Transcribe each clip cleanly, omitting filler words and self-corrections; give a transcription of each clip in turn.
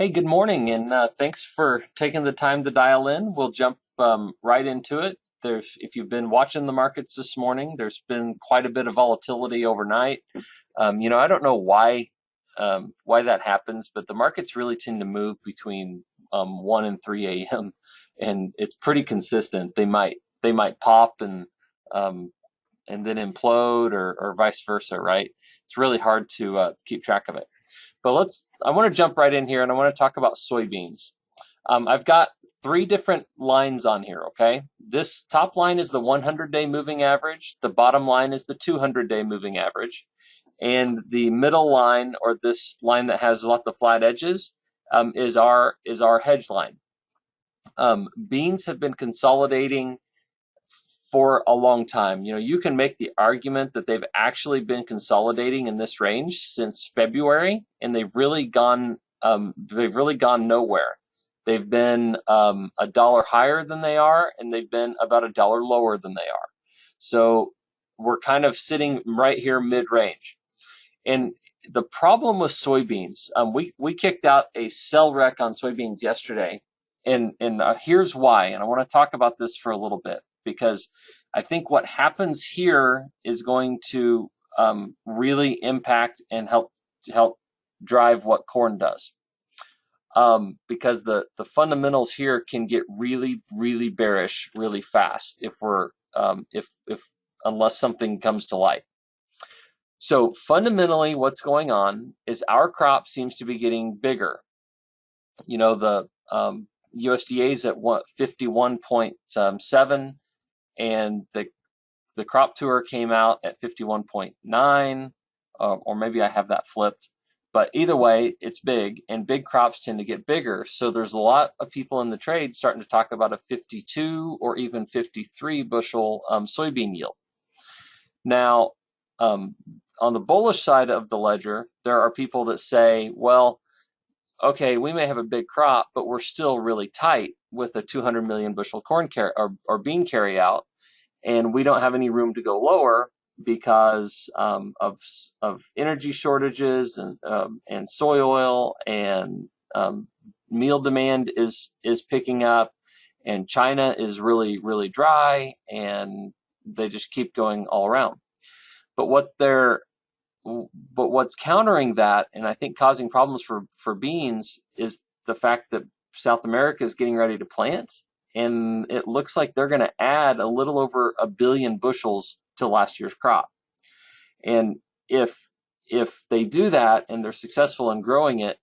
Hey, good morning, and thanks for taking the time to dial in. We'll jump right into it. If you've been watching the markets this morning, there's been quite a bit of volatility overnight. I don't know why that happens, but the markets really tend to move between 1 and 3 a.m. and it's pretty consistent. They might pop and then implode or vice versa, right? It's really hard to keep track of it. But I want to jump right in here and I want to talk about soybeans. I've got three different lines on here, okay? This top line is the 100-day moving average. The bottom line is the 200-day moving average. And the middle line, or this line that has lots of flat edges, is our hedge line. Beans have been consolidating for a long time. You can make the argument that they've actually been consolidating in this range since February, and they've really gone nowhere. They've been a dollar higher than they are, and they've been about a dollar lower than they are. So we're kind of sitting right here mid-range. And the problem with soybeans, we kicked out a sell rec on soybeans yesterday, and here's why. And I want to talk about this for a little bit, because I think what happens here is going to really impact and help drive what corn does. Because the fundamentals here can get really, really bearish really fast if unless something comes to light. So fundamentally, what's going on is our crop seems to be getting bigger. The USDA is at 51.7, and the crop tour came out at 51.9, or maybe I have that flipped. But either way, it's big, and big crops tend to get bigger. So there's a lot of people in the trade starting to talk about a 52 or even 53 bushel soybean yield. Now, on the bullish side of the ledger, there are people that say, well, okay, we may have a big crop, but we're still really tight with a 200 million bushel corn or bean carry out, and we don't have any room to go lower because of energy shortages and soy oil, and meal demand is picking up, and China is really, really dry, and they just keep going all around. But what's countering that, and I think causing problems for beans, is the fact that South America is getting ready to plant, and it looks like they're going to add a little over 1 billion bushels to last year's crop. And if they do that and they're successful in growing it,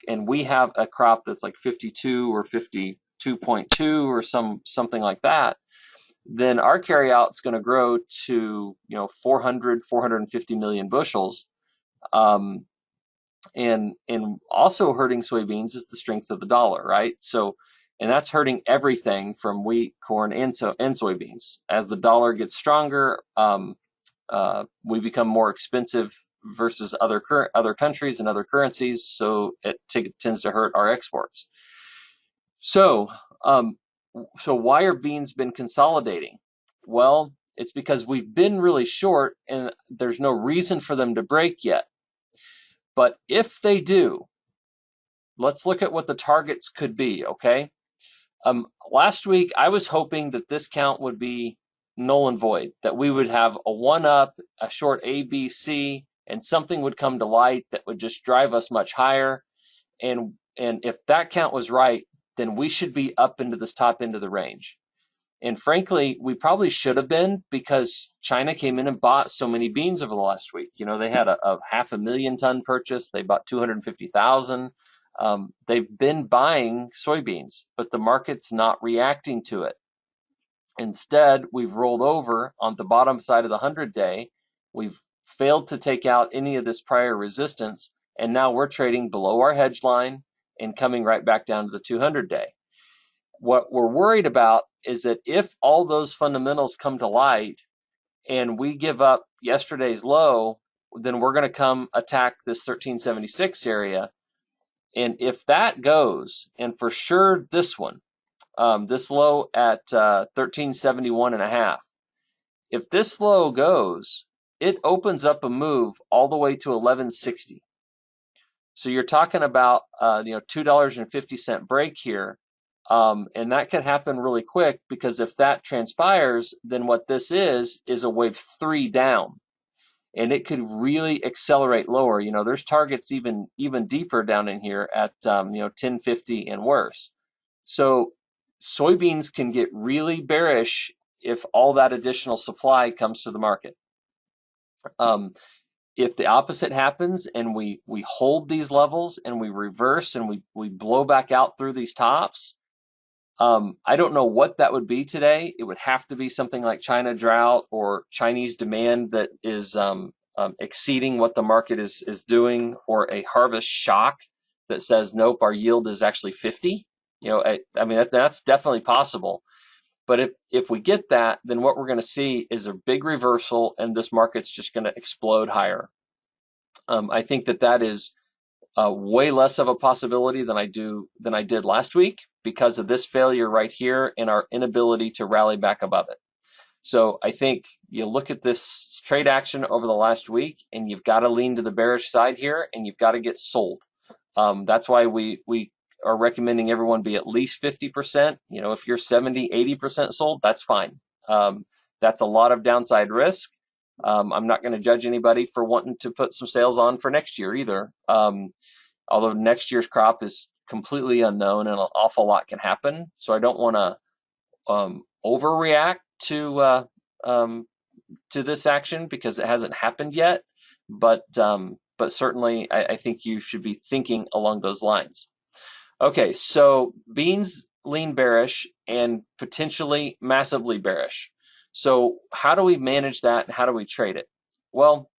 and we have a crop that's like 52 or 52.2 or something like that, then our carryout is going to grow to 450 million bushels. And also hurting soybeans is the strength of the dollar, right? So, and that's hurting everything from wheat, corn, and soybeans. As the dollar gets stronger, we become more expensive versus other countries and other currencies, so it tends to hurt our exports. So why are beans been consolidating? Well, it's because we've been really short and there's no reason for them to break yet. But if they do, let's look at what the targets could be, okay? Last week, I was hoping that this count would be null and void, that we would have a 1 up, a short A, B, C, and something would come to light that would just drive us much higher. And if that count was right, then we should be up into this top end of the range. And frankly, we probably should have been, because China came in and bought so many beans over the last week. They had a 500,000 ton purchase. They bought 250,000. They've been buying soybeans, but the market's not reacting to it. Instead, we've rolled over on the bottom side of the 100-day. We've failed to take out any of this prior resistance, and now we're trading below our hedge line and coming right back down to the 200-day. What we're worried about is that if all those fundamentals come to light and we give up yesterday's low, then we're going to come attack this 1376 area. And if that goes, and for sure this one, this low at 1371.5, if this low goes, it opens up a move all the way to 1160. So you're talking about $2.50 break here, and that can happen really quick, because if that transpires, then what this is a wave 3 down, and it could really accelerate lower. There's targets even deeper down in here at 1050 and worse. So soybeans can get really bearish if all that additional supply comes to the market. If the opposite happens and we hold these levels and we reverse and we blow back out through these tops, I don't know what that would be today. It would have to be something like China drought or Chinese demand that is exceeding what the market is doing, or a harvest shock that says, nope, our yield is actually 50. I mean, that's definitely possible. But if we get that, then what we're going to see is a big reversal, and this market's just going to explode higher. I think that is way less of a possibility than I did last week, because of this failure right here and our inability to rally back above it. So I think you look at this trade action over the last week, and you've got to lean to the bearish side here, and you've got to get sold. That's why we are recommending everyone be at least 50%. If you're 70, 80% sold, that's fine. That's a lot of downside risk. I'm not going to judge anybody for wanting to put some sales on for next year either. Although next year's crop is completely unknown and an awful lot can happen. So I don't want to overreact to this action, because it hasn't happened yet. But certainly I think you should be thinking along those lines. Okay, so beans lean bearish and potentially massively bearish. So how do we manage that, and how do we trade it? Well,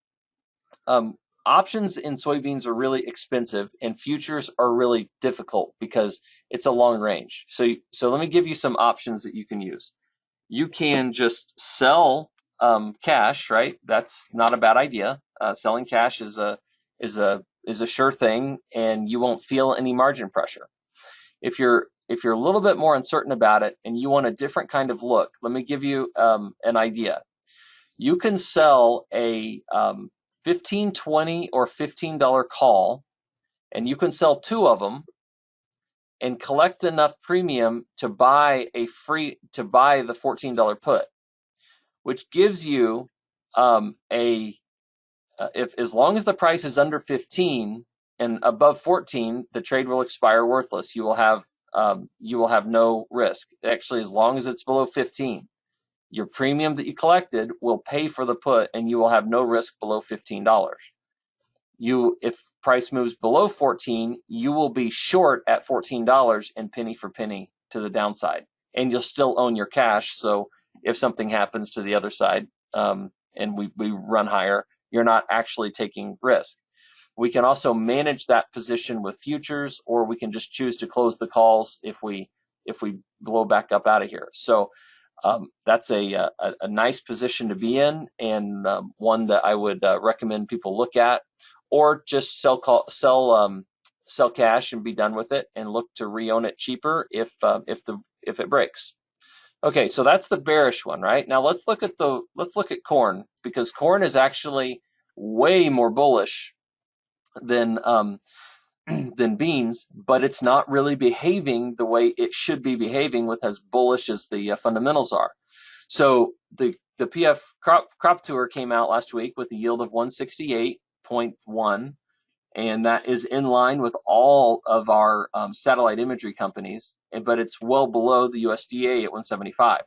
options in soybeans are really expensive, and futures are really difficult because it's a long range. So let me give you some options that you can use. You can just sell cash, right? That's not a bad idea. Selling cash is a sure thing, and you won't feel any margin pressure. If you're a little bit more uncertain about it and you want a different kind of look, let me give you an idea. You can sell a $15, $20, or $15 call, and you can sell 2 of them and collect enough premium to buy the $14 put, which gives you if as long as the price is under 15 and above 14, the trade will expire worthless. You will have no risk. Actually, as long as it's below 15, your premium that you collected will pay for the put, and you will have no risk below $15. If price moves below 14, you will be short at $14 and penny for penny to the downside, and you'll still own your cash. So if something happens to the other side, and we run higher, you're not actually taking risk. We can also manage that position with futures, or we can just choose to close the calls if we blow back up out of here. So that's a nice position to be in, and one that I would recommend people look at, or just sell cash and be done with it, and look to re-own it cheaper if it breaks. Okay, so that's the bearish one, right? Now let's look at corn, because corn is actually way more bullish than beans, but it's not really behaving the way it should be behaving, with as bullish as the fundamentals are. So the PF crop tour came out last week with a yield of 168.1, and that is in line with all of our satellite imagery companies, but it's well below the USDA at 175.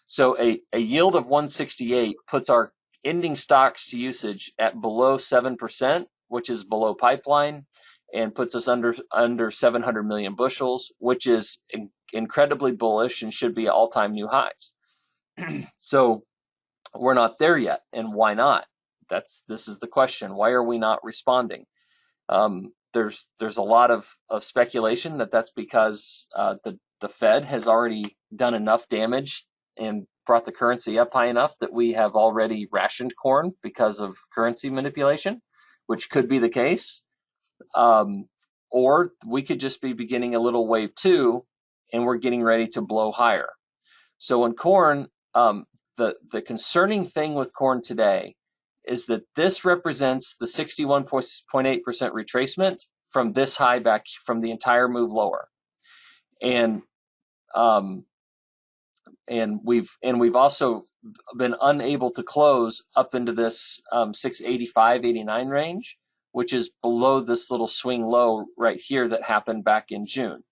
So a yield of 168 puts our ending stocks to usage at below 7%, which is below pipeline, and puts us under 700 million bushels, which is incredibly bullish and should be all-time new highs. So we're not there yet, and why not? This is the question. Why are we not responding? There's a lot of speculation that's because the Fed has already done enough damage and brought the currency up high enough that we have already rationed corn because of currency manipulation, which could be the case. Or we could just be beginning a little wave 2, and we're getting ready to blow higher. So in corn, the concerning thing with corn today is that this represents the 61.8% retracement from this high back from the entire move lower. And um, we've also been unable to close up into this 685, 89 range, which is below this little swing low right here that happened back in June.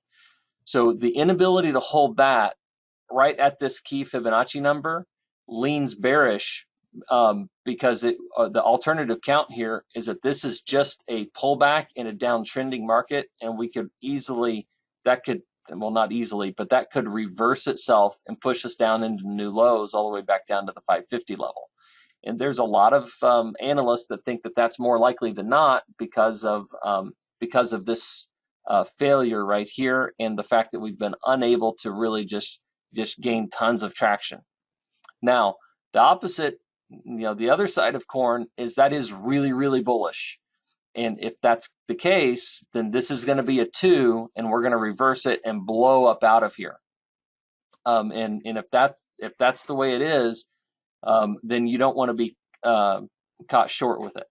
So the inability to hold that right at this key Fibonacci number leans bearish, because the alternative count here is that this is just a pullback in a downtrending market, and we could easily, that could, well, not easily, but that could reverse itself and push us down into new lows all the way back down to the 550 level. And there's a lot of analysts that think that that's more likely than not because of this failure right here, and the fact that we've been unable to really just gain tons of traction. Now, the opposite, the other side of corn is that is really, really bullish. And if that's the case, then this is going to be a 2, and we're going to reverse it and blow up out of here. And if that's the way it is, then you don't want to be caught short with it.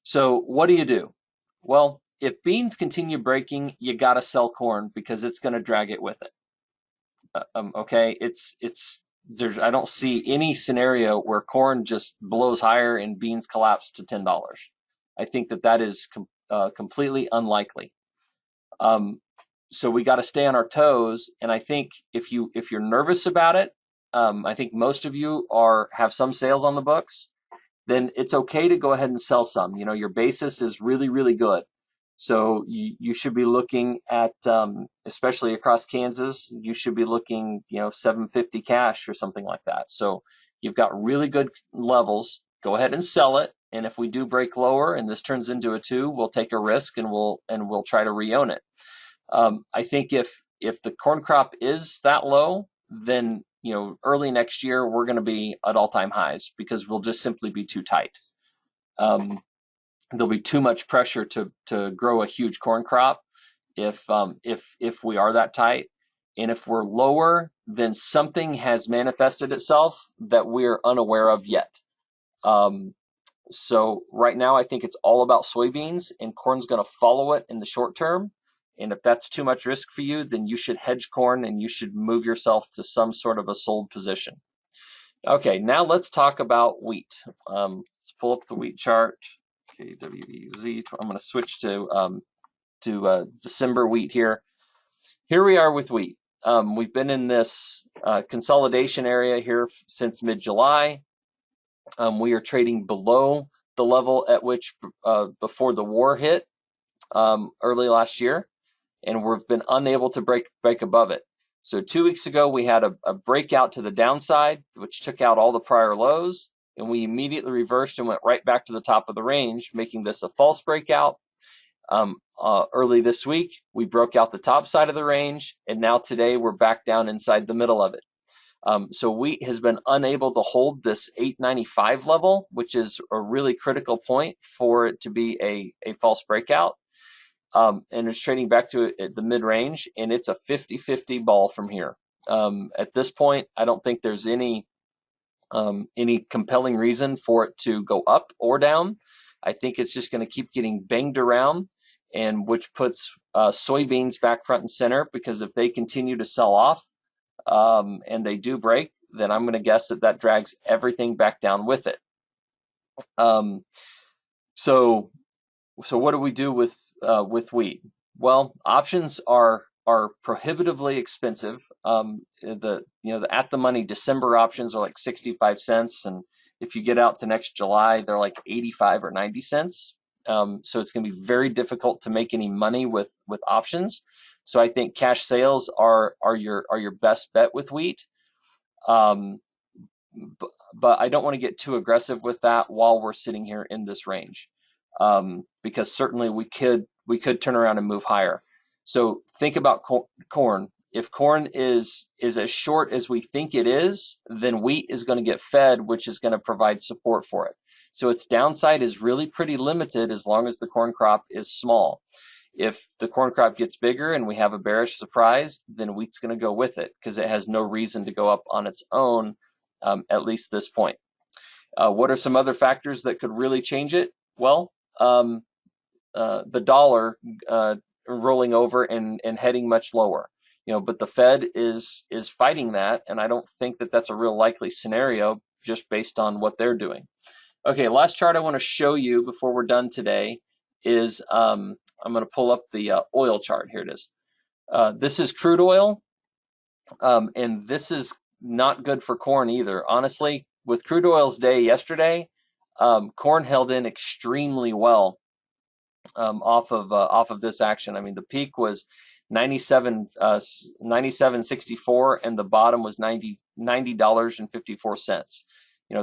So what do? Well, if beans continue breaking, you got to sell corn because it's going to drag it with it. Okay, I don't see any scenario where corn just blows higher and beans collapse to $10. I think that is completely unlikely. So we got to stay on our toes. And I think if you're nervous about it, I think most of you have some sales on the books, then it's okay to go ahead and sell some. Your basis is really, really good. So you should be looking at, especially across Kansas, you should be looking, 750 cash or something like that. So you've got really good levels. Go ahead and sell it. And if we do break lower and this turns into a 2, we'll take a risk and we'll try to re-own it. I think if the corn crop is that low, then early next year we're going to be at all-time highs because we'll just simply be too tight. There'll be too much pressure to grow a huge corn crop if we are that tight. And if we're lower, then something has manifested itself that we're unaware of yet. So right now, I think it's all about soybeans, and corn's going to follow it in the short term. And if that's too much risk for you, then you should hedge corn and you should move yourself to some sort of a sold position. Okay, now let's talk about wheat. Let's pull up the wheat chart. Okay, WEZ. I'm going to switch to December wheat here. Here we are with wheat. We've been in this consolidation area here since mid-July. We are trading below the level at which before the war hit early last year, and we've been unable to break above it. So 2 weeks ago, we had a breakout to the downside, which took out all the prior lows, and we immediately reversed and went right back to the top of the range, making this a false breakout. Early this week, we broke out the top side of the range, and now today we're back down inside the middle of it. So wheat has been unable to hold this 895 level, which is a really critical point for it to be a false breakout. And it's trading back to the mid-range, and it's a 50-50 ball from here. At this point, I don't think there's any compelling reason for it to go up or down. I think it's just going to keep getting banged around, and which puts soybeans back front and center, because if they continue to sell off and they do break, then I'm going to guess that drags everything back down with it. So what do we do with wheat? Well, options are prohibitively expensive. The at the money December options are like 65 cents, and if you get out to next July, they're like 85 or 90 cents. So it's going to be very difficult to make any money with options. So I think cash sales are your best bet with wheat. But I don't want to get too aggressive with that while we're sitting here in this range, because certainly we could turn around and move higher. So think about corn. If corn is as short as we think it is, then wheat is going to get fed, which is going to provide support for it. So its downside is really pretty limited as long as the corn crop is small. If the corn crop gets bigger and we have a bearish surprise, then wheat's going to go with it because it has no reason to go up on its own, at least this point. What are some other factors that could really change it? Well, the dollar rolling over and heading much lower. But the Fed is fighting that, and I don't think that that's a real likely scenario just based on what they're doing. Okay, last chart I want to show you before we're done today is I'm going to pull up the oil chart. Here it is. This is crude oil, and this is not good for corn either. Honestly, with crude oil's day yesterday, corn held in extremely well off of this action. I mean, the peak was 97.64, and the bottom was $90.54.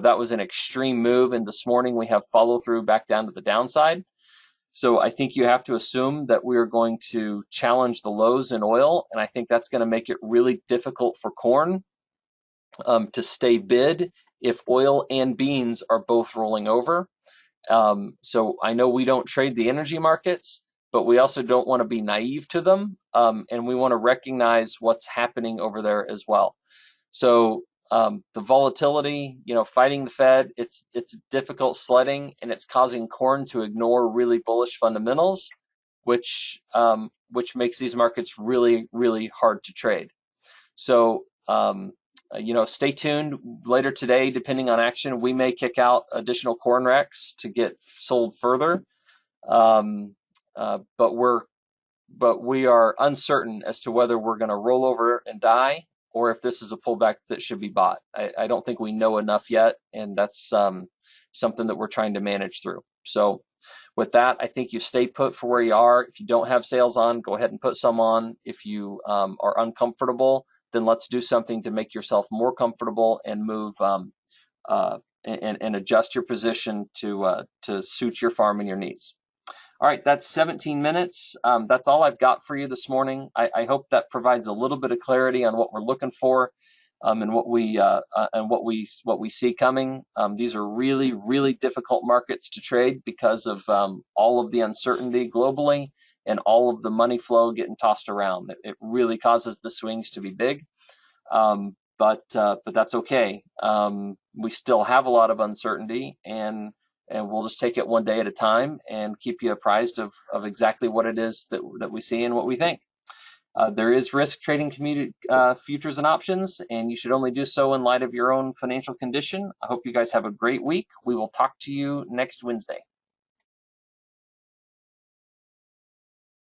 That was an extreme move, and this morning we have follow through back down to the downside. So I think you have to assume that we are going to challenge the lows in oil, and I think that's going to make it really difficult for corn to stay bid if oil and beans are both rolling over. So I know we don't trade the energy markets, but we also don't want to be naive to them, and we want to recognize what's happening over there as well. So the volatility, fighting the Fed, it's difficult sledding, and it's causing corn to ignore really bullish fundamentals, which makes these markets really, really hard to trade. So stay tuned. Later today, depending on action, we may kick out additional corn recs to get sold further, but we are uncertain as to whether we're going to roll over and die, or if this is a pullback that should be bought. I don't think we know enough yet, and that's something that we're trying to manage through. So with that, I think you stay put for where you are. If you don't have sales on, go ahead and put some on. If you are uncomfortable, then let's do something to make yourself more comfortable and move and adjust your position to suit your farm and your needs. All right, that's 17 minutes. That's all I've got for you this morning. I hope that provides a little bit of clarity on what we're looking for and what we see coming. These are really, really difficult markets to trade because of all of the uncertainty globally and all of the money flow getting tossed around. It really causes the swings to be big, but that's okay. We still have a lot of uncertainty, and we'll just take it one day at a time and keep you apprised of exactly what it is that we see and what we think. There is risk trading futures and options, and you should only do so in light of your own financial condition. I hope you guys have a great week. We will talk to you next Wednesday.